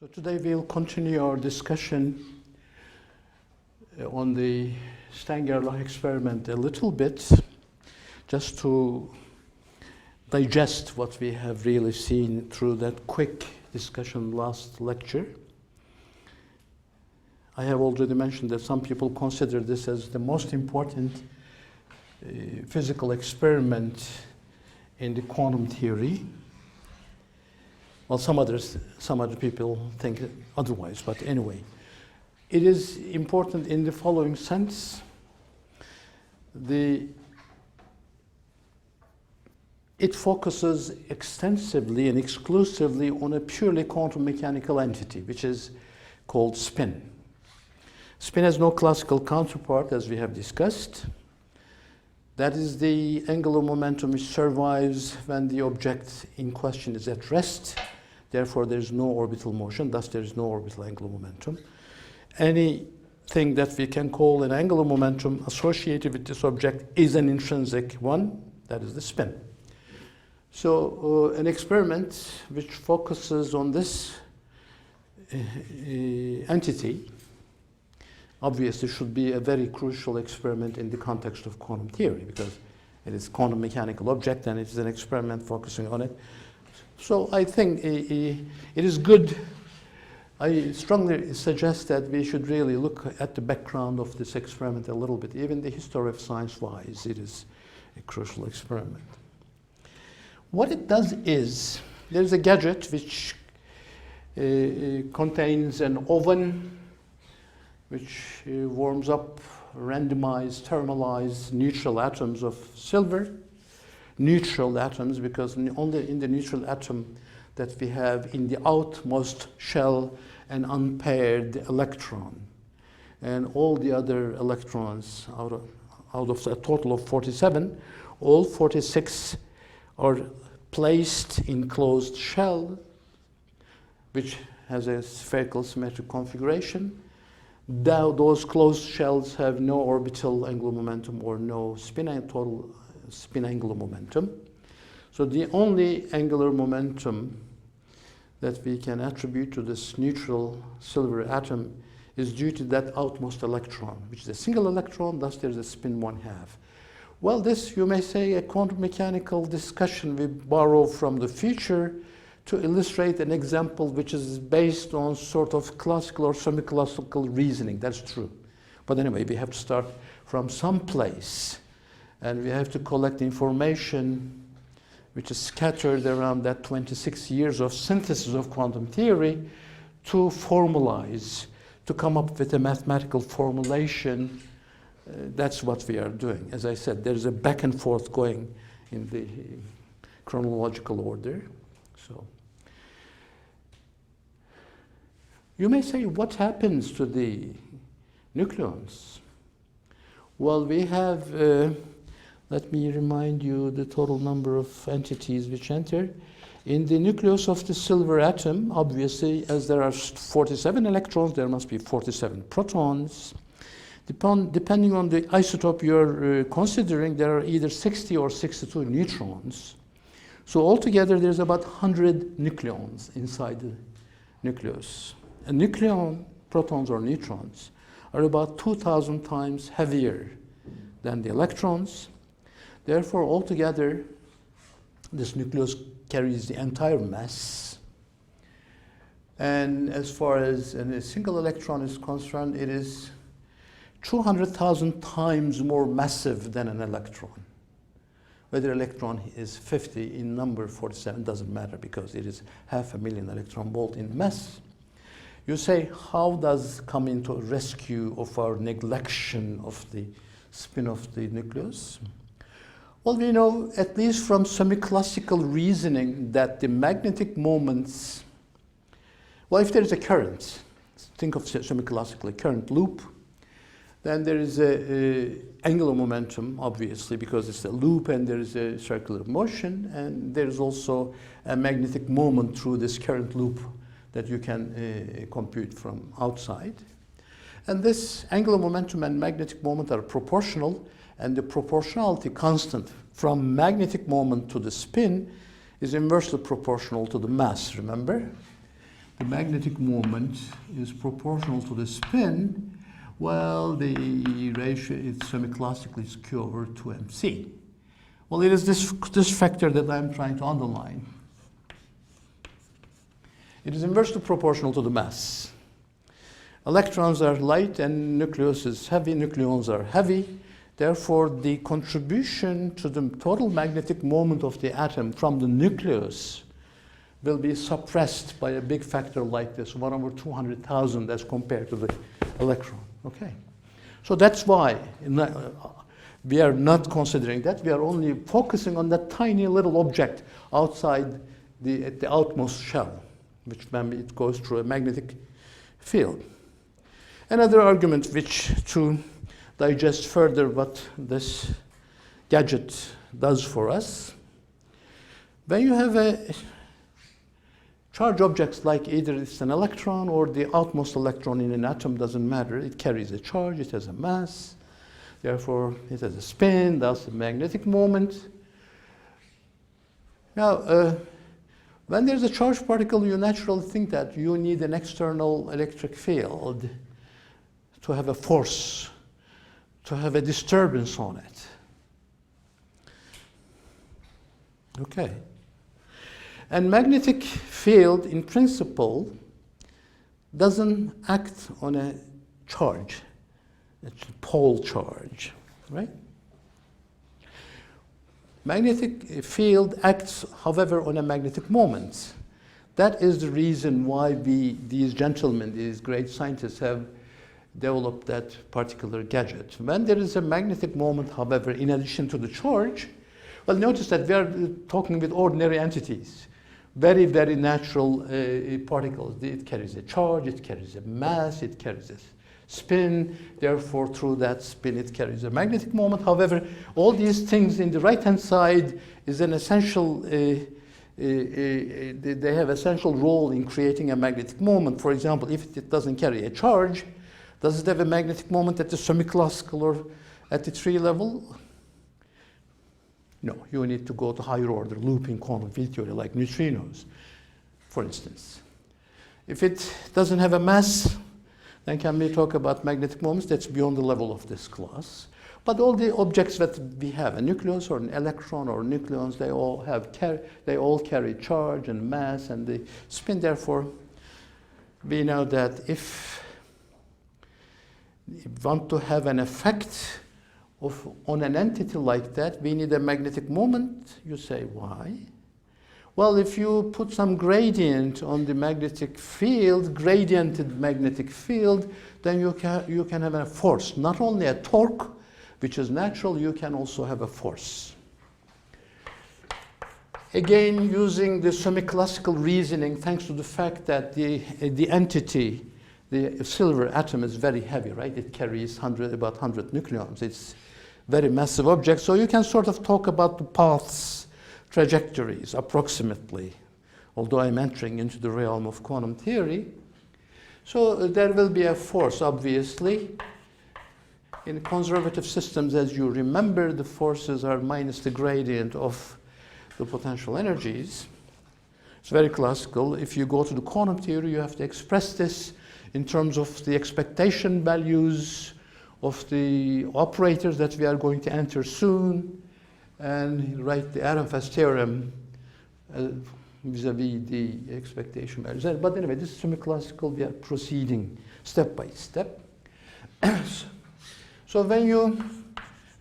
So today we'll continue our discussion on the Stanger-Law experiment a little bit, just to digest what we have really seen through that quick discussion last lecture. I have already mentioned that some people consider this as the most important physical experiment in the quantum theory. Well, some other people think otherwise, but anyway. It is important in the following sense. It focuses extensively and exclusively on a purely quantum mechanical entity, which is called spin. Spin has no classical counterpart, as we have discussed. That is the angular momentum which survives when the object in question is at rest. Therefore, there is no orbital motion, thus there is no orbital angular momentum. Anything that we can call an angular momentum associated with this object is an intrinsic one, that is the spin. So an experiment which focuses on this entity obviously should be a very crucial experiment in the context of quantum theory, because it is a quantum mechanical object and it is an experiment focusing on it. So I think it is good. I strongly suggest that we should really look at the background of this experiment a little bit. Even the history of science-wise, it is a crucial experiment. What it does is, there's a gadget which contains an oven which warms up randomized, thermalized neutral atoms of silver. Neutral atoms, because only in the neutral atom that we have in the outmost shell an unpaired electron. And all the other electrons, out of a total of 47, all 46 are placed in closed shell, which has a spherical symmetric configuration. Those closed shells have no orbital angular momentum or no total spin angular momentum. So the only angular momentum that we can attribute to this neutral silver atom is due to that outmost electron, which is a single electron, thus there's a spin 1/2. Well, this, you may say, a quantum mechanical discussion we borrow from the future to illustrate an example which is based on sort of classical or semi-classical reasoning. That's true. But anyway, we have to start from some place. And we have to collect information which is scattered around that 26 years of synthesis of quantum theory to formalize, to come up with a mathematical formulation. That's what we are doing. As I said, there's a back and forth going in the chronological order. So, you may say, what happens to the nucleons? Well, we have let me remind you the total number of entities which enter. In the nucleus of the silver atom, obviously, as there are 47 electrons, there must be 47 protons. Depending on the isotope you're considering, there are either 60 or 62 neutrons. So altogether, there's about 100 nucleons inside the nucleus. A nucleon, protons or neutrons, are about 2,000 times heavier than the electrons. Therefore, altogether, this nucleus carries the entire mass. And as far as a single electron is concerned, it is 200,000 times more massive than an electron. Whether electron is 50 in number, 47, doesn't matter, because it is 500,000 electron volt in mass. You say, how does come into rescue of our neglection of the spin of the nucleus? Well, we know, at least from semi-classical reasoning, that the magnetic moments, well, if there is a current, think of semi-classically current loop, then there is a angular momentum, obviously, because it's a loop and there is a circular motion, and there is also a magnetic moment through this current loop that you can compute from outside. And this angular momentum and magnetic moment are proportional, and the proportionality constant from magnetic moment to the spin is inversely proportional to the mass, remember? the magnetic moment is proportional to the spin, well, the ratio is semi-classically q over 2mc. Well, it is this factor that I'm trying to underline. It is inversely proportional to the mass. Electrons are light and nucleus is heavy, nucleons are heavy. Therefore, the contribution to the total magnetic moment of the atom from the nucleus will be suppressed by a big factor like this, 1 over 200,000 as compared to the electron. Okay, so that's why we are not considering that. We are only focusing on that tiny little object outside the outmost shell, which it goes through a magnetic field. Another argument which to digest further what this gadget does for us, when you have a charged objects like either it's an electron or the outmost electron in an atom, doesn't matter. It carries a charge, it has a mass, therefore it has a spin, that's a magnetic moment. Now, when there's a charged particle, you naturally think that you need an external electric field to have a force, to have a disturbance on it. Okay. And magnetic field, in principle, doesn't act on a charge. It's a pole charge, right? Magnetic field acts, however, on a magnetic moment. That is the reason why these gentlemen, these great scientists, have developed that particular gadget. When there is a magnetic moment, however, in addition to the charge, well, notice that we are talking with ordinary entities. Very, very natural particles. It carries a charge, it carries a mass, it carries a spin. Therefore, through that spin, it carries a magnetic moment. However, all these things in the right-hand side is an essential, they have essential role in creating a magnetic moment. For example, if it doesn't carry a charge, does it have a magnetic moment at the semi-classical or at the tree level? No, you need to go to higher order looping quantum field theory like neutrinos, for instance. If it doesn't have a mass, then can we talk about magnetic moments? That's beyond the level of this class. But all the objects that we have, a nucleus or an electron or nucleons, they all carry charge and mass and the spin. Therefore, we know that if you want to have an effect on an entity like that, we need a magnetic moment. You say, why? Well, if you put some gradient on the magnetic field, gradiented magnetic field, then you can have a force. Not only a torque, which is natural, you can also have a force. Again, using the semi-classical reasoning, thanks to the fact that the entity, the silver atom is very heavy, right? It carries about 100 nucleons. It's very massive object. So you can sort of talk about the paths, trajectories, approximately, although I'm entering into the realm of quantum theory. So there will be a force, obviously. In conservative systems, as you remember, the forces are minus the gradient of the potential energies. It's very classical. If you go to the quantum theory, you have to express this in terms of the expectation values of the operators that we are going to enter soon, and write the Ehrenfest theorem vis-a-vis the expectation values. But anyway, this is semi-classical. We are proceeding step by step. So when you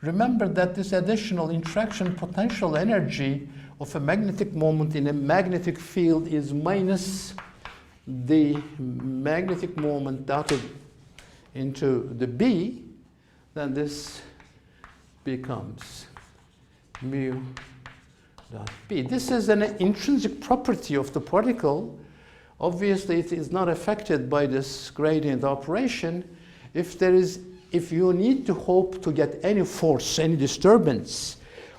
remember that this additional interaction potential energy of a magnetic moment in a magnetic field is minus the magnetic moment dotted into the B, then this becomes mu dot B. This is an intrinsic property of the particle. Obviously, it is not affected by this gradient operation. If you need to hope to get any force, any disturbance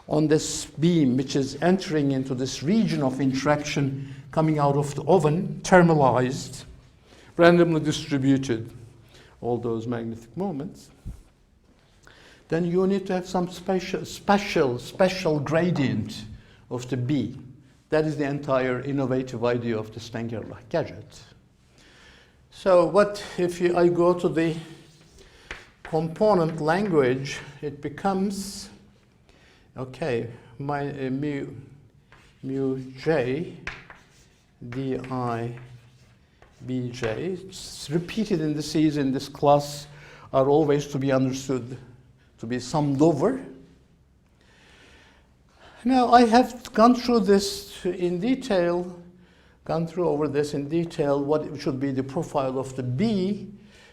on this beam, which is entering into this region of interaction coming out of the oven, thermalized, randomly distributed, all those magnetic moments, then you need to have some special gradient of the B. That is the entire innovative idea of the Stenger-like gadget. So what if I go to the component language, it becomes, okay, my mu j di bj. It's repeated indices in this class are always to be understood to be summed over. Now I have gone through this in detail, what should be the profile of the B.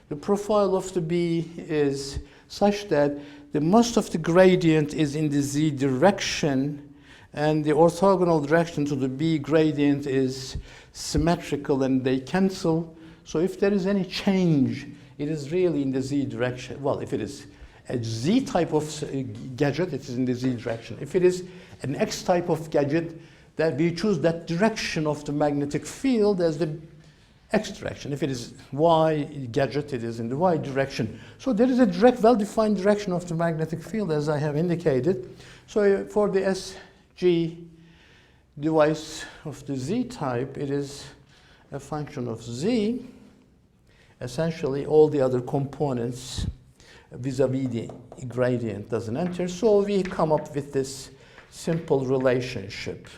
The profile of the B is such that the most of the gradient is in the z direction, and the orthogonal direction to the B gradient is symmetrical and they cancel. So if there is any change, it is really in the z direction. Well, if it is a z type of gadget, it is in the z direction. If it is an x type of gadget, that we choose that direction of the magnetic field as the x direction. If it is y gadget, it is in the y direction. So there is a direct, well-defined direction of the magnetic field, as I have indicated. So for the SG device of the z type, it is a function of z. Essentially, all the other components vis-a-vis the gradient doesn't enter. So we come up with this simple relationship.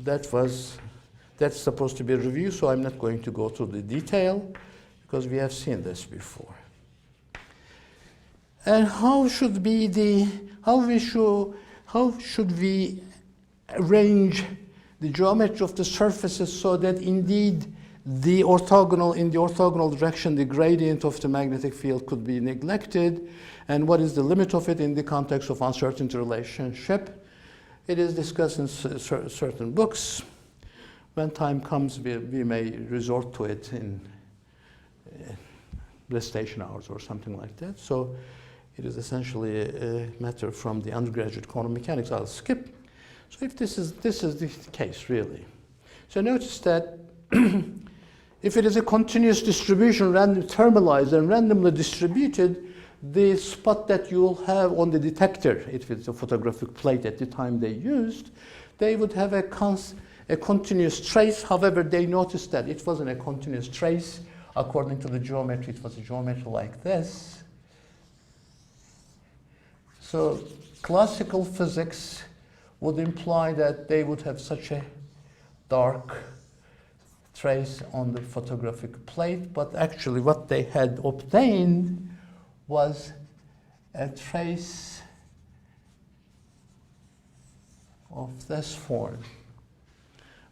That's supposed to be a review, so I'm not going to go through the detail because we have seen this before. And how should we arrange the geometry of the surfaces so that indeed in the orthogonal direction, the gradient of the magnetic field could be neglected, and what is the limit of it in the context of uncertainty relationship? It is discussed in certain books. When time comes, we may resort to it in recitation hours or something like that. So it is essentially a matter from the undergraduate quantum mechanics. I'll skip. So if this is the case, really. So notice that if it is a continuous distribution, thermalized and randomly distributed, the spot that you'll have on the detector, if it's a photographic plate at the time they used, they would have a continuous trace. However, they noticed that it wasn't a continuous trace. According to the geometry, it was a geometry like this. So classical physics would imply that they would have such a dark trace on the photographic plate, but actually what they had obtained was a trace of this form,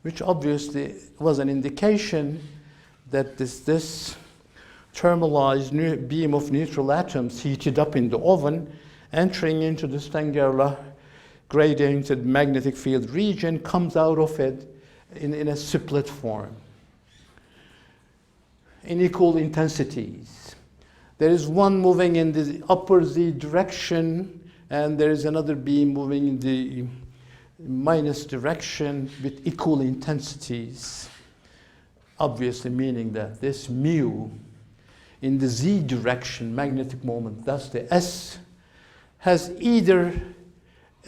which obviously was an indication that this thermalized beam of neutral atoms heated up in the oven, entering into the Stengerla gradiented magnetic field region, comes out of it in a split form in equal intensities. There is one moving in the upper z direction, and there is another beam moving in the minus direction with equal intensities, obviously meaning that this mu in the z direction magnetic moment, thus the S, has either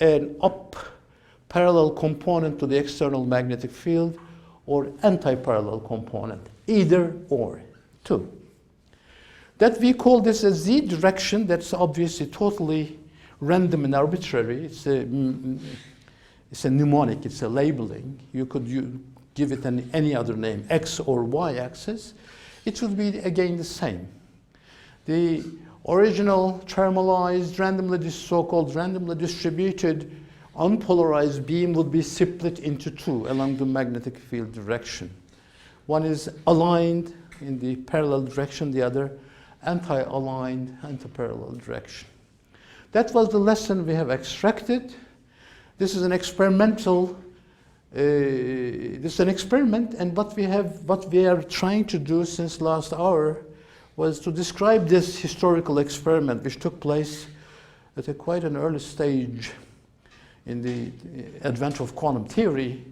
an up parallel component to the external magnetic field or anti-parallel component, either or, two. That we call this a z direction, that's obviously totally random and arbitrary. It's a mnemonic, it's a labeling. You could give it any other name, x or y axis. It would be again the same. The original thermalized, so-called randomly distributed unpolarized beam would be split into two along the magnetic field direction. One is aligned in the parallel direction, the other anti-aligned, anti-parallel direction. That was the lesson we have extracted. This is an experimental, and what we are trying to do since last hour was to describe this historical experiment, which took place at quite an early stage in the advent of quantum theory,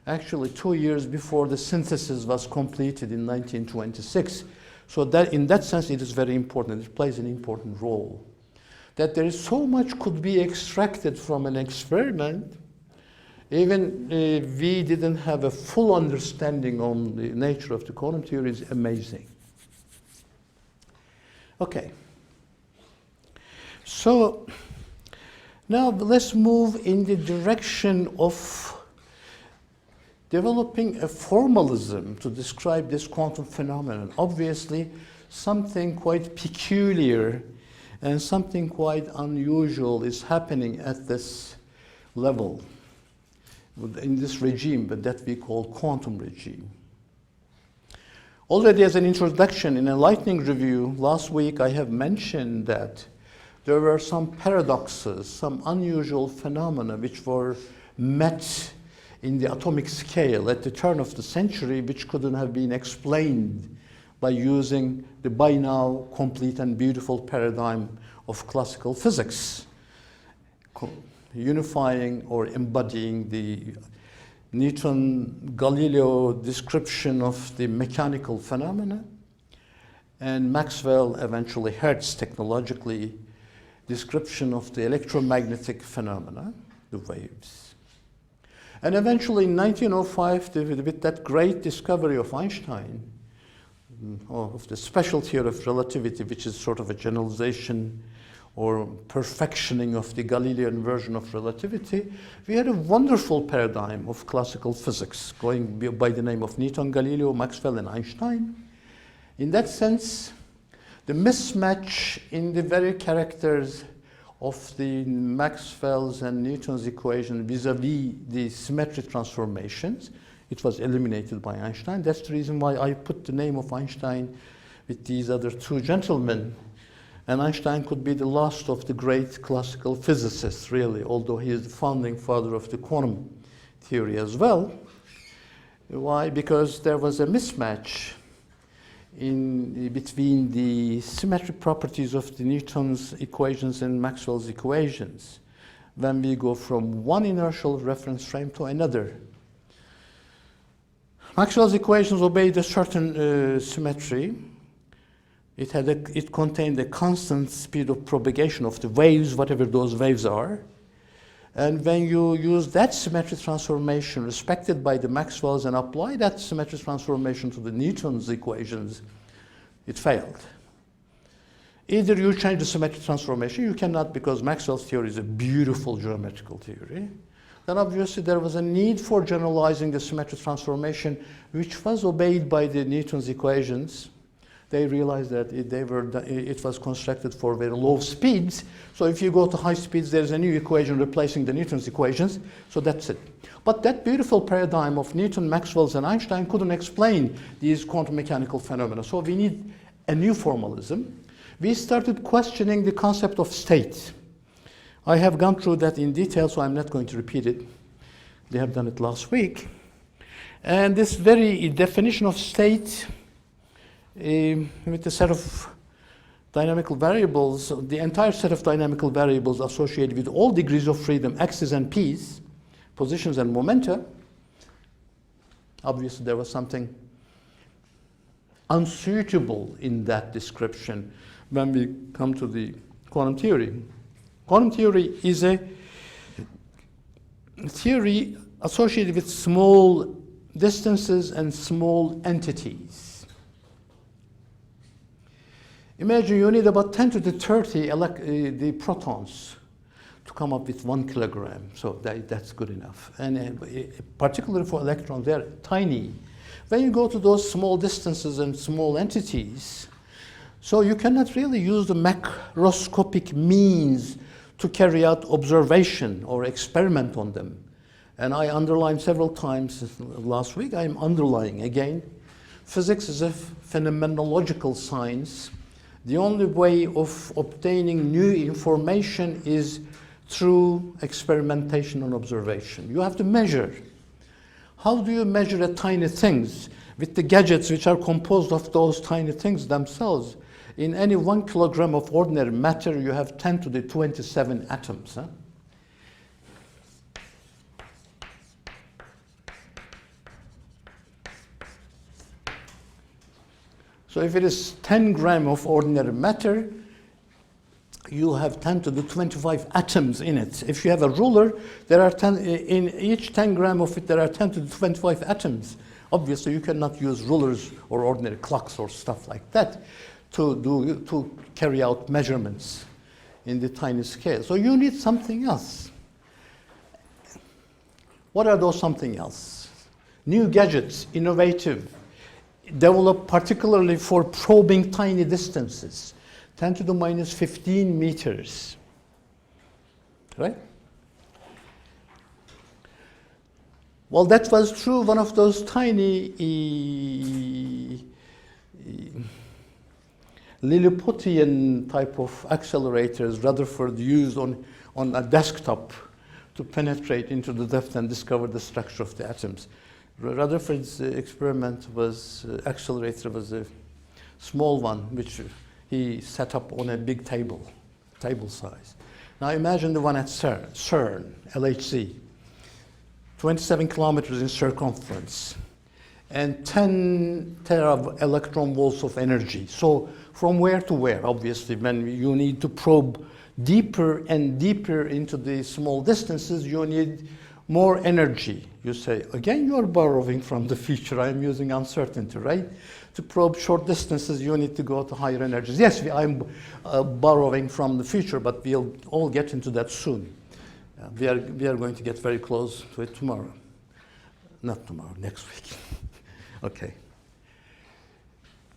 actually 2 years before the synthesis was completed in 1926. So that, in that sense, it is very important. It plays an important role. That there is so much could be extracted from an experiment Even we didn't have a full understanding on the nature of the quantum theory is amazing. Okay. So now let's move in the direction of developing a formalism to describe this quantum phenomenon. Obviously, something quite peculiar and something quite unusual is happening at this level, in this regime, but that we call quantum regime. Already as an introduction in a lightning review last week, I have mentioned that there were some paradoxes, some unusual phenomena which were met in the atomic scale at the turn of the century, which couldn't have been explained by using the by now complete and beautiful paradigm of classical physics, unifying or embodying the Newton-Galileo description of the mechanical phenomena, and Maxwell, eventually Hertz technologically, description of the electromagnetic phenomena, the waves. And eventually in 1905, with that great discovery of Einstein, of the special theory of relativity, which is sort of a generalization or perfectioning of the Galilean version of relativity, we had a wonderful paradigm of classical physics going by the name of Newton, Galileo, Maxwell, and Einstein. In that sense, the mismatch in the very characters of the Maxwell's and Newton's equation vis-a-vis the symmetric transformations, it was eliminated by Einstein. That's the reason why I put the name of Einstein with these other two gentlemen. And Einstein could be the last of the great classical physicists, really, although he is the founding father of the quantum theory as well. Why? Because there was a mismatch between the symmetric properties of the Newton's equations and Maxwell's equations when we go from one inertial reference frame to another. Maxwell's equations obeyed a certain symmetry. It contained a constant speed of propagation of the waves, whatever those waves are. And when you use that symmetric transformation respected by the Maxwell's and apply that symmetric transformation to the Newton's equations, it failed. Either you change the symmetric transformation, you cannot, because Maxwell's theory is a beautiful geometrical theory. Then obviously there was a need for generalizing the symmetric transformation, which was obeyed by the Newton's equations. They realized that it was constructed for very low speeds. So if you go to high speeds, there's a new equation replacing the Newton's equations. So that's it. But that beautiful paradigm of Newton, Maxwell's, and Einstein couldn't explain these quantum mechanical phenomena. So we need a new formalism. We started questioning the concept of state. I have gone through that in detail, so I'm not going to repeat it. They have done it last week. And this very definition of state, with the set of dynamical variables, the entire set of dynamical variables associated with all degrees of freedom, x's and p's, positions and momenta. Obviously, there was something unsuitable in that description when we come to the quantum theory. Quantum theory is a theory associated with small distances and small entities. Imagine you need about 10 to the 30 the protons to come up with 1 kilogram. So that's good enough. And particularly for electrons, they're tiny. When you go to those small distances and small entities, so you cannot really use the macroscopic means to carry out observation or experiment on them. And I underlined several times last week, I'm underlining again, physics is a phenomenological science. The only way of obtaining new information is through experimentation and observation. You have to measure. How do you measure tiny things? With the gadgets which are composed of those tiny things themselves. In any 1 kilogram of ordinary matter, you have 10 to the 27 atoms. Huh? So if it is 10 grams of ordinary matter, you have 10 to the 25 atoms in it. If you have a ruler, there are 10, in each 10 gram of it, there are 10 to the 25 atoms. Obviously, you cannot use rulers or ordinary clocks or stuff like that to carry out measurements in the tiny scale. So you need something else. What are those something else? New gadgets, innovative, developed particularly for probing tiny distances. 10 to the minus 15 meters, right? Well, that was true, one of those tiny Lilliputian type of accelerators Rutherford used on a desktop to penetrate into the depth and discover the structure of the atoms. Rutherford's experiment was, accelerator was a small one, which he set up on a big table size. Now imagine the one at CERN, LHC, 27 kilometers in circumference, and 10 tera electron volts of energy. So from where to where? Obviously, when you need to probe deeper and deeper into the small distances, you need more energy. You say, again, you're borrowing from the future. I'm using uncertainty, right? To probe short distances, you need to go to higher energies. Yes, I'm borrowing from the future, but we'll all get into that soon. We are going to get very close to it tomorrow. Not tomorrow, next week. Okay.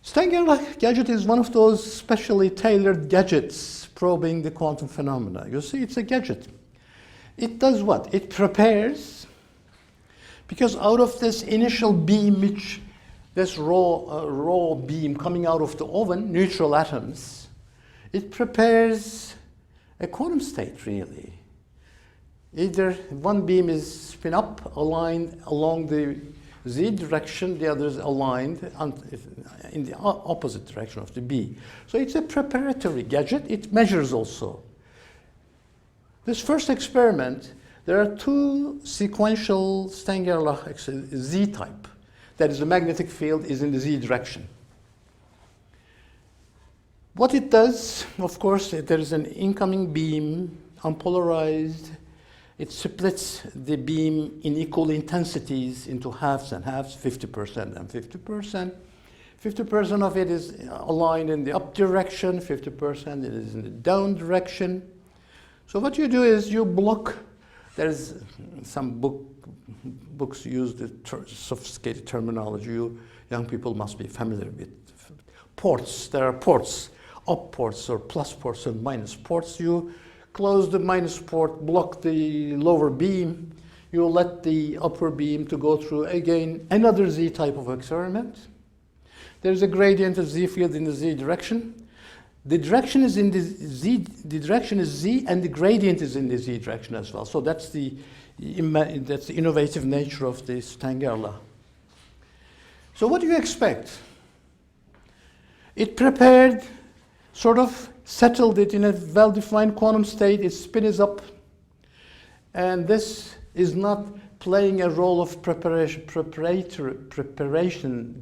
Stenger gadget is one of those specially tailored gadgets probing the quantum phenomena. You see, it's a gadget. It does what? It prepares, because out of this initial beam, which this raw beam coming out of the oven, neutral atoms, it prepares a quantum state, really. Either one beam is spin up, aligned along the z direction, the other is aligned in the opposite direction of the b. So it's a preparatory gadget. It measures also. This first experiment, there are two sequential Stenger z-type. That is, the magnetic field is in the z direction. What it does, of course, there is an incoming beam, unpolarized. It splits the beam in equal intensities into halves and halves, 50% and 50%. 50% of it is aligned in the up direction, 50% it is in the down direction. So what you do is you block, there's some books use the sophisticated terminology. You young people must be familiar with ports. There are ports, up ports or plus ports and minus ports. You close the minus port, block the lower beam. You let the upper beam to go through, again, another Z type of experiment. There's a gradient of Z field in the Z direction. The direction is in the direction is Z, and the gradient is in the Z direction as well. So that's the innovative nature of the Stenger law. So what do you expect? It prepared, sort of settled it in a well-defined quantum state. Its spin is up, and this is not playing a role of preparation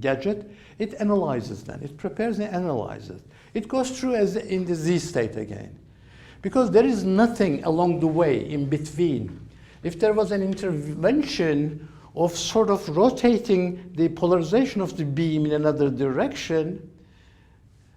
gadget. It analyzes then. It prepares and analyzes. It goes through as in the Z state again. Because there is nothing along the way in between. If there was an intervention of sort of rotating the polarization of the beam in another direction,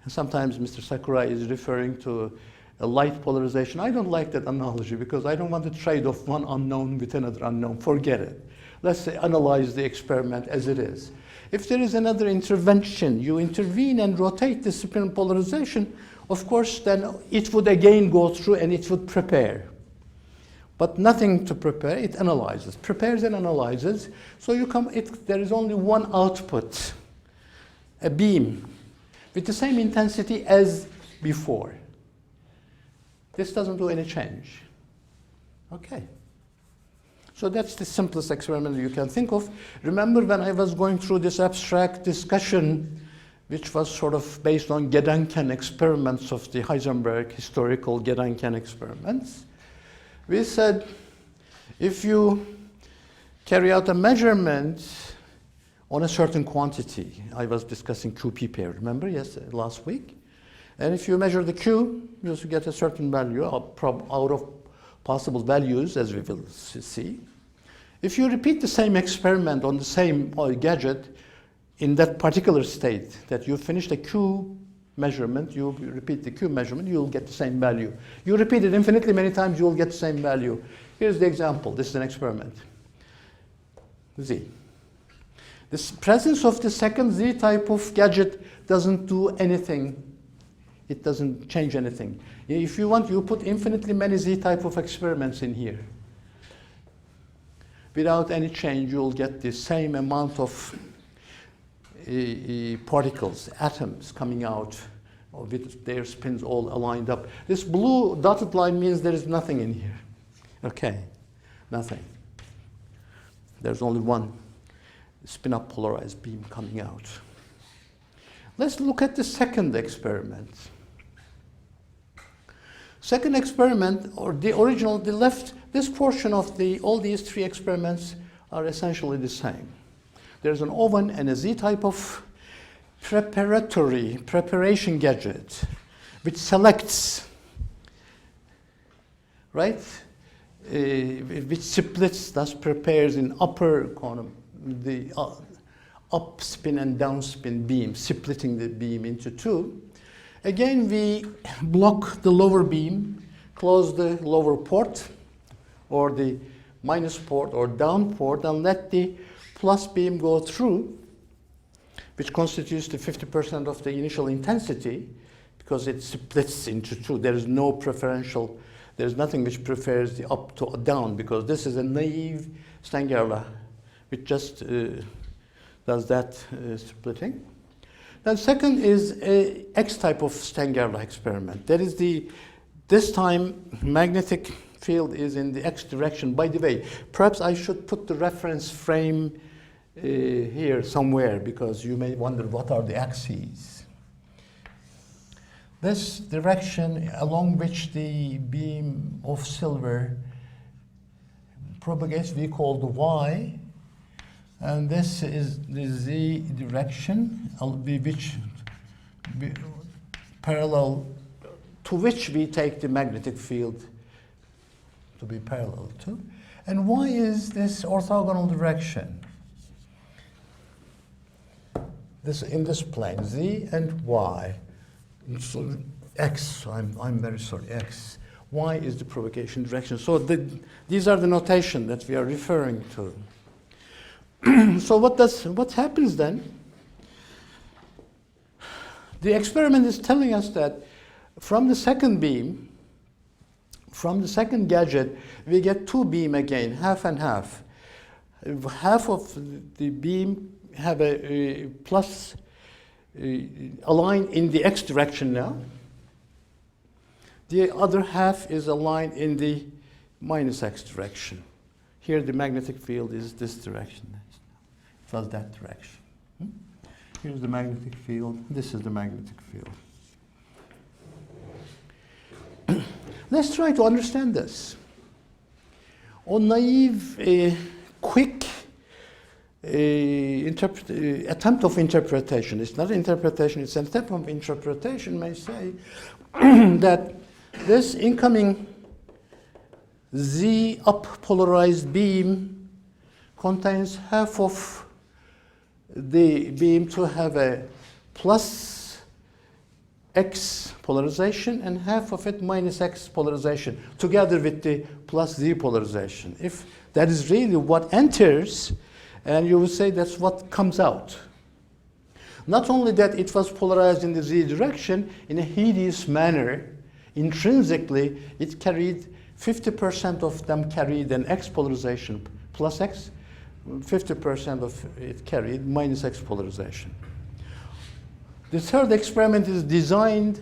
sometimes Mr. Sakurai is referring to a light polarization. I don't like that analogy because I don't want to trade off one unknown with another unknown. Forget it. Let's say analyze the experiment as it is. If there is another intervention, you intervene and rotate the spin polarization, of course, then it would again go through and it would prepare. But nothing to prepare, it analyzes, prepares and analyzes. So there is only one output, a beam, with the same intensity as before. This doesn't do any change. Okay. So that's the simplest experiment you can think of. Remember when I was going through this abstract discussion, which was sort of based on Gedanken experiments of the Heisenberg historical Gedanken experiments, we said if you carry out a measurement on a certain quantity, I was discussing QP pair, remember, yes, last week, And if you measure the Q, you get a certain value out of possible values, as we will see. If you repeat the same experiment on the same gadget in that particular state, that you finish the Q measurement, you repeat the Q measurement, you'll get the same value. You repeat it infinitely many times, you'll get the same value. Here's the example. This is an experiment. Z. The presence of the second Z type of gadget doesn't do anything. It doesn't change anything. If you want, you put infinitely many Z type of experiments in here. Without any change, you'll get the same amount of particles, atoms coming out with their spins all aligned up. This blue dotted line means there is nothing in here. Okay, nothing. There's only one spin-up polarized beam coming out. Let's look at the second experiment. Second experiment, or the original, the left, this portion of all these three experiments are essentially the same. There's an oven and a Z type of preparation gadget, which selects, right? Which splits, thus prepares in upper column, the up spin and down spin beam, splitting the beam into two. Again, we block the lower beam, close the lower port, or the minus port or down port, and let the plus beam go through, which constitutes the 50% of the initial intensity, because it splits into two. There is no preferential, there's nothing which prefers the up to down, because this is a naive Stangerla, which just does that splitting. Then second is a X type of Stangerla experiment. That is this time magnetic field is in the X direction. By the way, perhaps I should put the reference frame here somewhere, because you may wonder what are the axes. This direction along which the beam of silver propagates we call the Y, and this is the Z direction parallel to which we take the magnetic field to be parallel to. And Y is this orthogonal direction. In this plane, Z and Y. So X, I'm very sorry, X. Y is the propagation direction. So these are the notation that we are referring to. So what happens then? The experiment is telling us that from the second beam, from the second gadget, we get two beam again, half and half. Half of the beam have a plus aligned in the X direction now. The other half is aligned in the minus X direction. Here the magnetic field is this direction. It was that direction. Here's the magnetic field. This is the magnetic field. Let's try to understand this. On naive, quick attempt of interpretation, it's not interpretation, it's an attempt of interpretation, may say that this incoming Z up polarized beam contains half of the beam to have a plus X polarization and half of it minus X polarization, together with the plus Z polarization. If that is really what enters, and you would say that's what comes out. Not only that, it was polarized in the Z direction in a hideous manner. Intrinsically, it carried 50% of them carried an X polarization plus X, 50% of it carried minus X polarization. The third experiment is designed,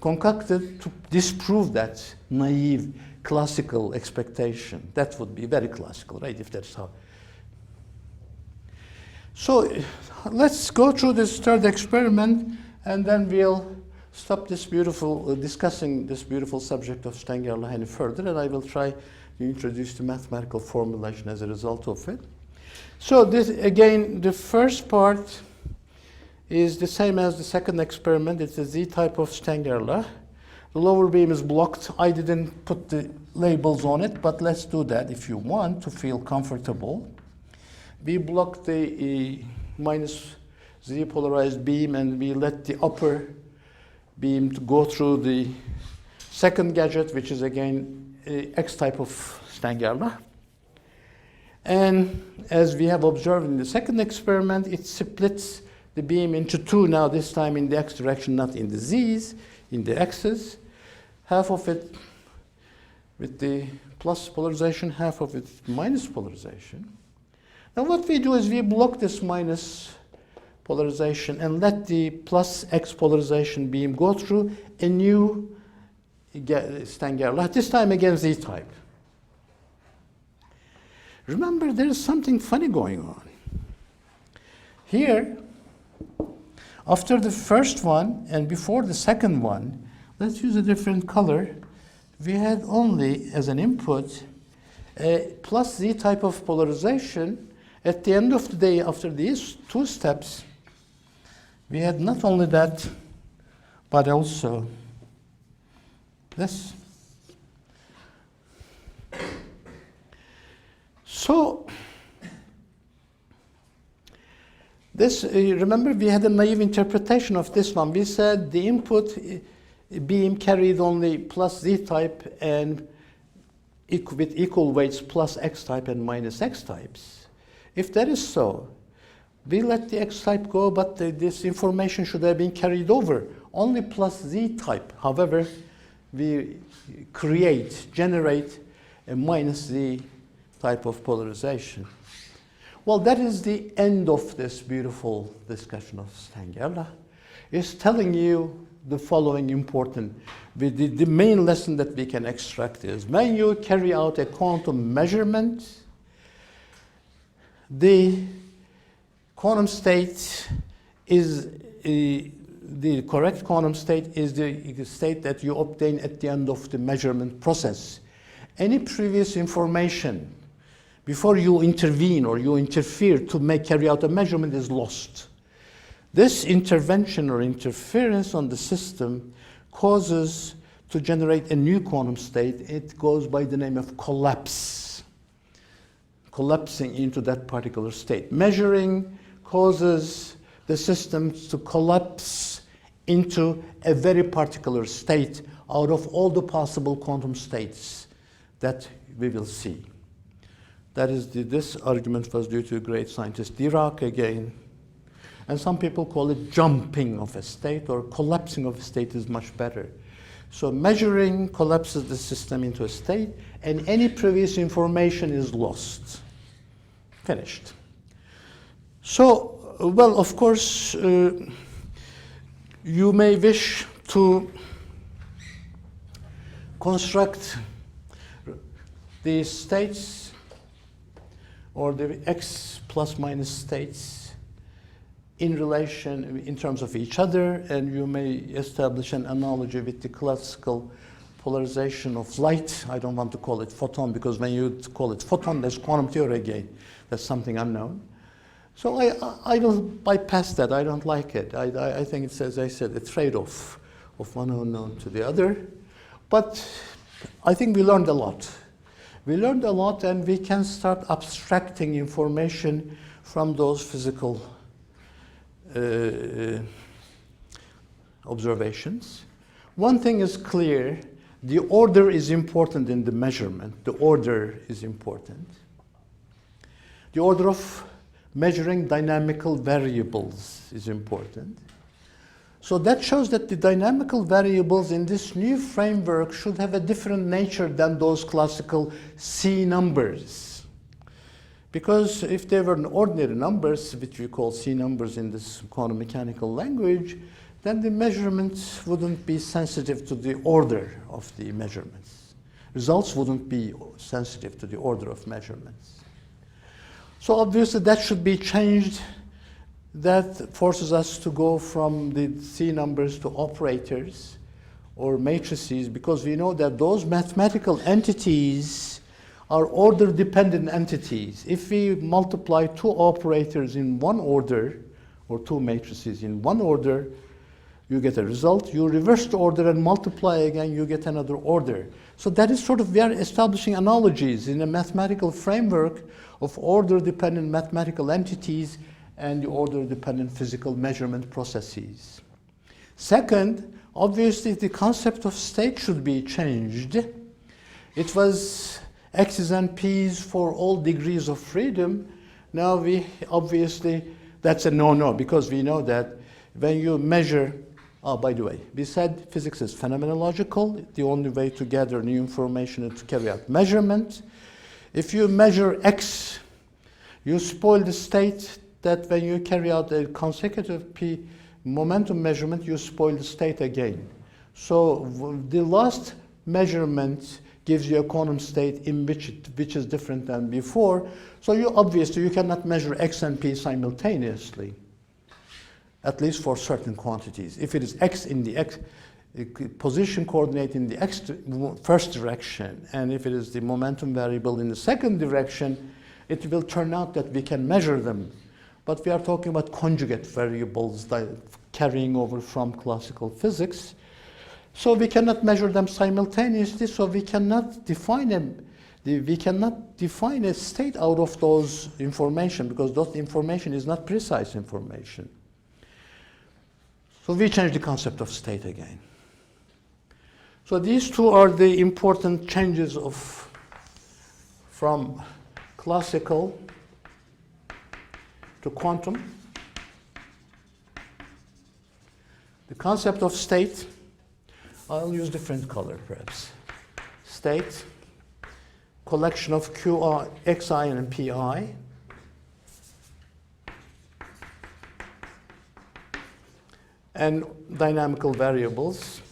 concocted to disprove that naive classical expectation. That would be very classical, right, if that's how. So let's go through this third experiment, and then we'll stop this beautiful, discussing this beautiful subject of Stangerla any further, and I will try to introduce the mathematical formulation as a result of it. So this, again, the first part is the same as the second experiment. It's a Z type of Stengerla. The lower beam is blocked. I didn't put the labels on it, but let's do that if you want to feel comfortable. We block the minus Z polarized beam, and we let the upper beam to go through the second gadget, which is again X type of Stengerla. And as we have observed in the second experiment, it splits the beam into two now, this time in the X direction, not in the Z's, in the X's. Half of it with the plus polarization, half of it minus polarization. Now what we do is we block this minus polarization and let the plus X polarization beam go through a new Stengerla, this time again Z type. Remember, there is something funny going on. Here, after the first one and before the second one, let's use a different color. We had only as an input a plus Z type of polarization. At the end of the day, after these two steps, we had not only that, but also this. So, this, remember we had a naive interpretation of this one. We said the input beam carried only plus Z type and with equal weights plus X type and minus X types. If that is so, we let the X type go, but this information should have been carried over. Only plus Z type. However, we generate a minus Z type of polarization. Well, that is the end of this beautiful discussion of Stengerla. It's telling you the following important, the main lesson that we can extract is when you carry out a quantum measurement, the quantum state is, the correct quantum state is the state that you obtain at the end of the measurement process. Any previous information before you intervene or you interfere to carry out a measurement is lost. This intervention or interference on the system causes to generate a new quantum state. It goes by the name of collapse, collapsing into that particular state. Measuring causes the system to collapse into a very particular state out of all the possible quantum states that we will see. That is, this argument was due to a great scientist, Dirac again. And some people call it jumping of a state, or collapsing of a state is much better. So measuring collapses the system into a state, and any previous information is lost. Finished. So, well, of course, you may wish to construct these states or the X plus minus states in relation, in terms of each other, and you may establish an analogy with the classical polarization of light. I don't want to call it photon, because when you call it photon, there's quantum theory again. That's something unknown. So I don't bypass that. I don't like it. I think it's, as I said, a trade-off of one unknown to the other. But I think we learned a lot. We learned a lot, and we can start abstracting information from those physical observations. One thing is clear: the order is important in the measurement. The order is important. The order of measuring dynamical variables is important. So that shows that the dynamical variables in this new framework should have a different nature than those classical C numbers. Because if they were ordinary numbers, which we call C numbers in this quantum mechanical language, then the measurements wouldn't be sensitive to the order of the measurements. Results wouldn't be sensitive to the order of measurements. So obviously that should be changed. That forces us to go from the C numbers to operators or matrices, because we know that those mathematical entities are order-dependent entities. If we multiply two operators in one order or two matrices in one order, you get a result. You reverse the order and multiply again, you get another order. So that is sort of, we are establishing analogies in a mathematical framework of order-dependent mathematical entities and the order-dependent physical measurement processes. Second, obviously the concept of state should be changed. It was X's and P's for all degrees of freedom. Now we obviously, that's a no-no, because we know that when you measure, oh, by the way, we said physics is phenomenological. The only way to gather new information is to carry out measurement. If you measure X, you spoil the state that when you carry out a consecutive P momentum measurement, you spoil the state again. So the last measurement gives you a quantum state in which is different than before. So you cannot measure X and P simultaneously, at least for certain quantities. If it is X in the X position coordinate in the X first direction, and if it is the momentum variable in the second direction, it will turn out that we can measure them. But we are talking about conjugate variables carrying over from classical physics. So we cannot measure them simultaneously, so we cannot define a state out of those information, because that information is not precise information. So we change the concept of state again. So these two are the important changes from classical to quantum. The concept of state, I'll use different color perhaps. State, collection of QI, XI and PI. And dynamical variables.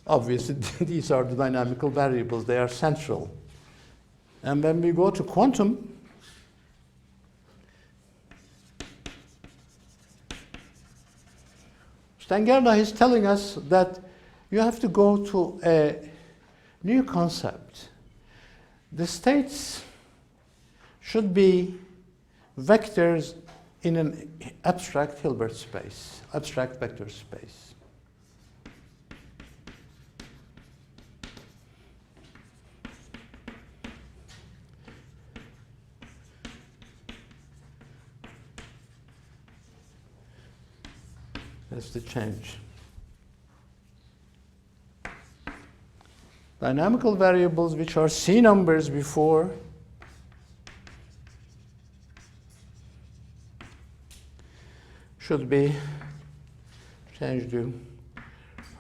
Obviously, these are the dynamical variables. They are central. And when we go to quantum, Stangerda is telling us that you have to go to a new concept. The states should be vectors in an abstract Hilbert space, abstract vector space. That's the change. Dynamical variables, which are C numbers before, should be changed to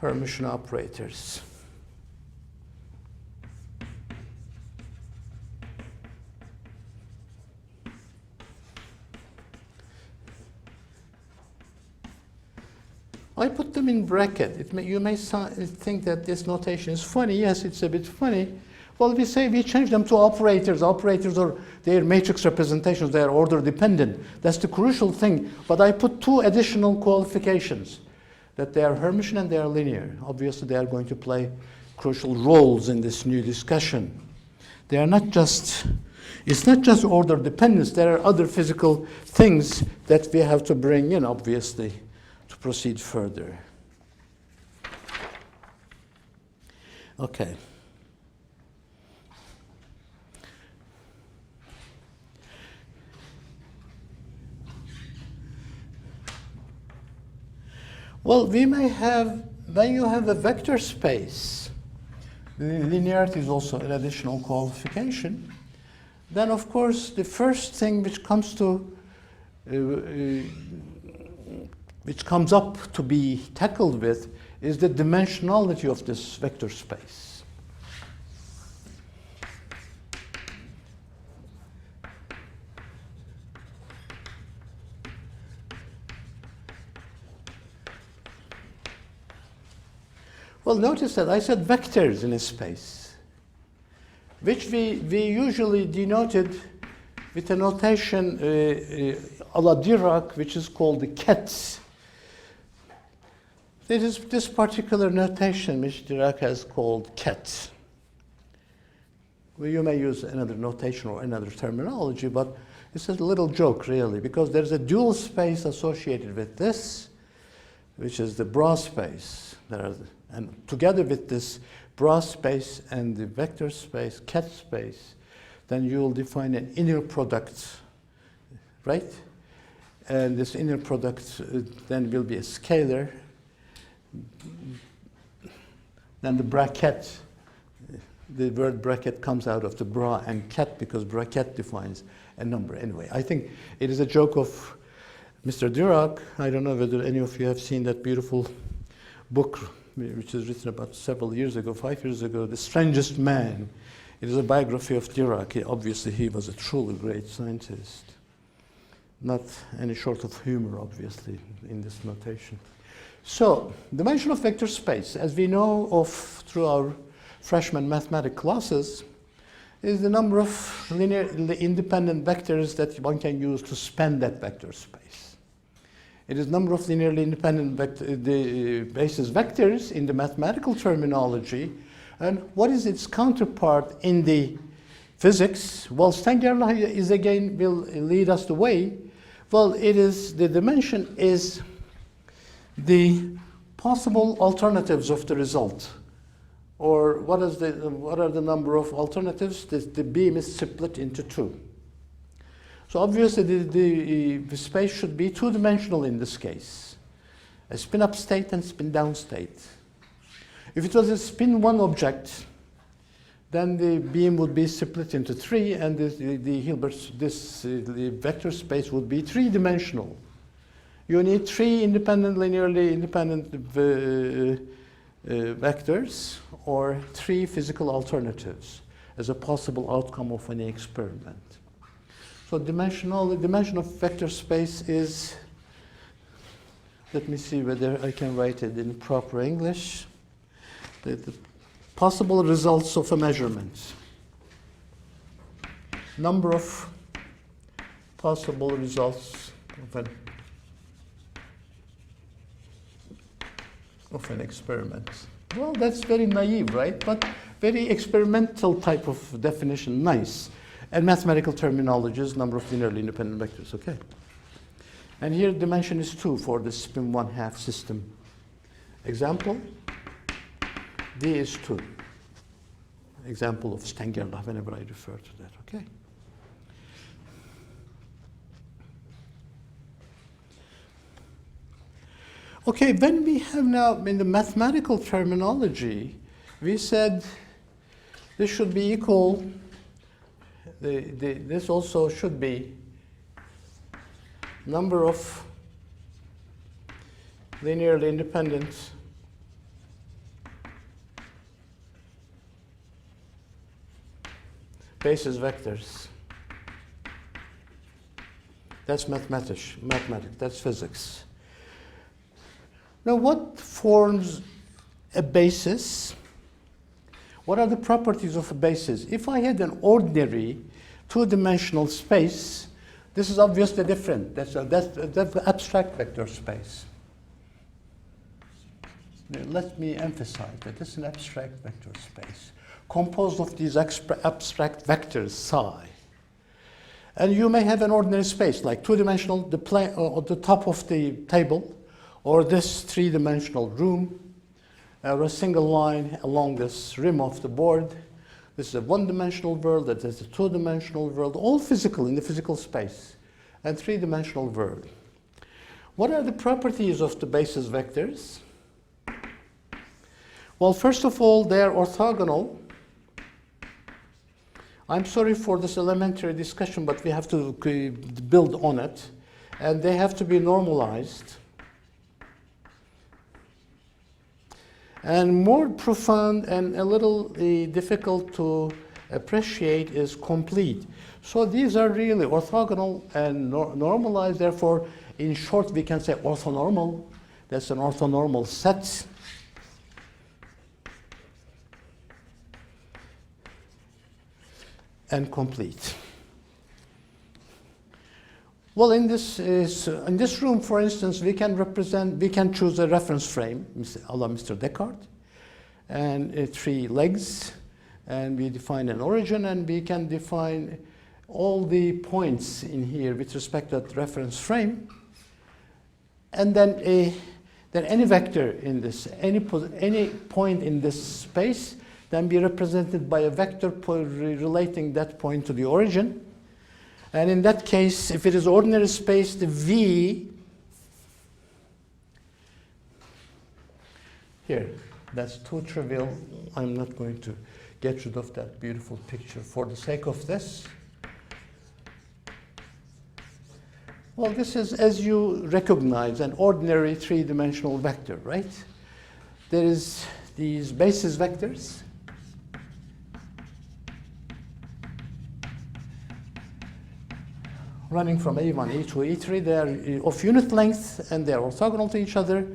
Hermitian operators. I put them in bracket. You may think that this notation is funny. Yes, it's a bit funny. Well, we say we change them to operators. Operators are their matrix representations. They are order dependent. That's the crucial thing. But I put two additional qualifications, that they are Hermitian and they are linear. Obviously, they are going to play crucial roles in this new discussion. They are not just, it's not just order dependence. There are other physical things that we have to bring in, obviously, to proceed further. Okay. Well, we may have, when you have a vector space, linearity is also an additional qualification. Then, of course, the first thing which comes up to be tackled with is the dimensionality of this vector space. Well, notice that I said vectors in a space, which we usually denoted with a notation a la Dirac, which is called the kets. There is this particular notation which Dirac has called kets. Well, you may use another notation or another terminology, but This is a little joke, really, because there's a dual space associated with this, which is the bra space. And together with this bra space and the vector space, cat space, then you'll define an inner product, right? And this inner product then will be a scalar. Then the bracket, the word bracket comes out of the bra and cat because bracket defines a number. Anyway, I think it is a joke of Mr. Dirac. I don't know whether any of you have seen that beautiful book, which was written about several years ago, 5 years ago, The Strangest Man. It is a biography of Dirac. Obviously, he was a truly great scientist. Not any short of humor, obviously, in this notation. So, dimension of vector space, as we know of through our freshman mathematics classes, is the number of linearly independent vectors that one can use to span that vector space. It is number of linearly independent the basis vectors in the mathematical terminology. And what is its counterpart in the physics? Well, Stengerla is again will lead us the way. Well, it is the dimension is the possible alternatives of the result. Or what are the number of alternatives? The beam is split into two. So obviously the space should be two-dimensional in this case. A spin-up state and spin-down state. If it was a spin-one object, then the beam would be split into three, and the vector space would be three-dimensional. You need three linearly independent vectors, or three physical alternatives as a possible outcome of any experiment. So the dimension of vector space is, let me see whether I can write it in proper English, the possible results of a measurement. Number of possible results of an experiment. Well, that's very naive, right? But very experimental type of definition, nice. And mathematical terminology is number of linearly independent vectors, okay? And here dimension is 2 for the spin 1/2 system. Example, D is 2. Example of Stengerla whenever I refer to that, okay? Okay, when we have now in the mathematical terminology, we said this should be equal, this also should be number of linearly independent basis vectors. That's mathematics, that's physics. Now, what forms a basis? What are the properties of a basis? If I had an ordinary two-dimensional space, this is obviously different. That's the abstract vector space. Now, let me emphasize that this is an abstract vector space composed of these abstract vectors psi. And you may have an ordinary space, like two-dimensional, the plane or the top of the table, or this three-dimensional room, or a single line along this rim of the board. This is a one-dimensional world, that is a two-dimensional world, all physical, in the physical space, and three-dimensional world. What are the properties of the basis vectors? Well, first of all, they are orthogonal. I'm sorry for this elementary discussion, but we have to build on it. And they have to be normalized. And more profound and a little difficult to appreciate is complete. So these are really orthogonal and normalized. Therefore, in short, we can say orthonormal. That's an orthonormal set. And complete. Well, in this room, for instance, we can choose a reference frame, a la Mr. Descartes, and three legs, and we define an origin, and we can define all the points in here with respect to that reference frame, and then any vector in this, any point in this space, then be represented by a vector relating that point to the origin. And in that case, if it is ordinary space, the V, here, that's too trivial. I'm not going to get rid of that beautiful picture for the sake of this. Well, this is, as you recognize, an ordinary three-dimensional vector, right? There is these basis vectors. Running from E1, E2, E3, they are of unit length and they are orthogonal to each other,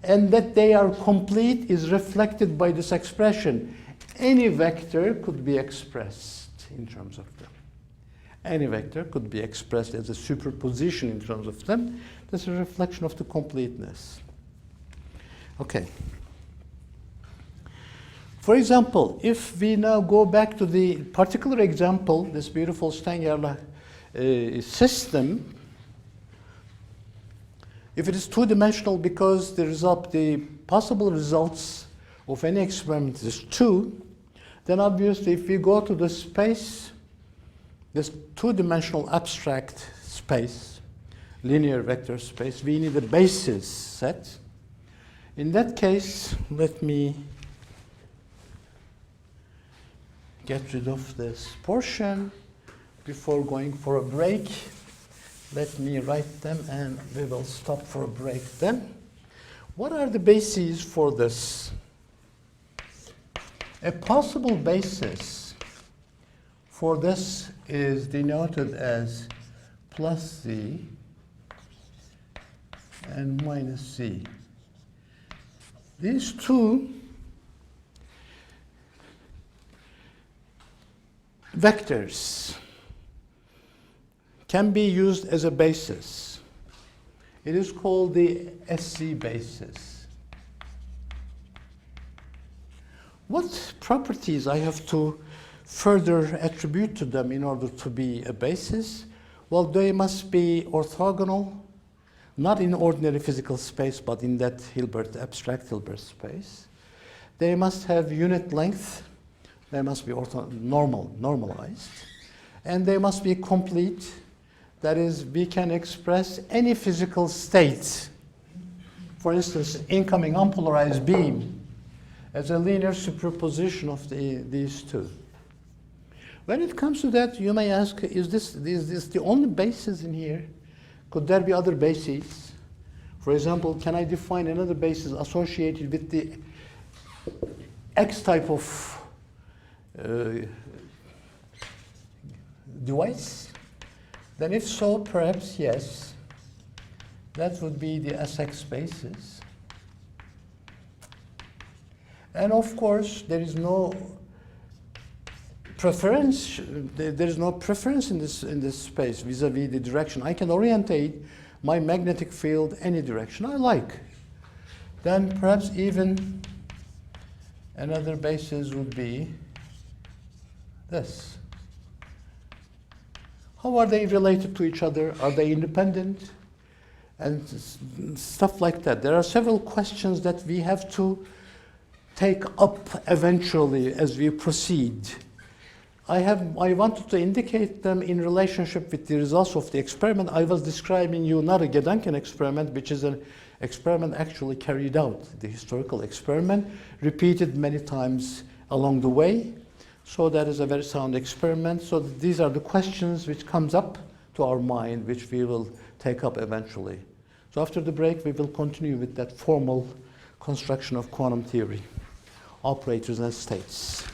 and that they are complete is reflected by this expression. Any vector could be expressed in terms of them. Any vector could be expressed as a superposition in terms of them. That's a reflection of the completeness. Okay. For example, if we now go back to the particular example, this beautiful Steinerle system, if it is two-dimensional because the possible results of any experiment is 2, then obviously if we go to the space, this two-dimensional abstract space, linear vector space, we need a basis set. In that case, let me get rid of this portion before going for a break. Let me write them and we will stop for a break then. What are the bases for this? A possible basis for this is denoted as plus Z and minus Z. These two vectors can be used as a basis. It is called the SZ basis. What properties I have to further attribute to them in order to be a basis? Well, they must be orthogonal, not in ordinary physical space, but in that abstract Hilbert space. They must have unit length. They must be normalized. And they must be complete. That is, we can express any physical state. For instance, incoming unpolarized beam as a linear superposition of these two. When it comes to that, you may ask, is this the only basis in here? Could there be other bases? For example, can I define another basis associated with the X type of device? Then if so, perhaps yes. That would be the SX basis. And of course, there is no preference. There is no preference in this space vis-a-vis the direction. I can orientate my magnetic field any direction I like. Then perhaps even another basis would be this. How are they related to each other? Are they independent? And stuff like that. There are several questions that we have to take up eventually as we proceed. I wanted to indicate them in relationship with the results of the experiment. I was describing you not a Gedanken experiment, which is an experiment actually carried out, the historical experiment, repeated many times along the way. So that is a very sound experiment. So these are the questions which comes up to our mind, which we will take up eventually. So after the break, we will continue with that formal construction of quantum theory, operators and states.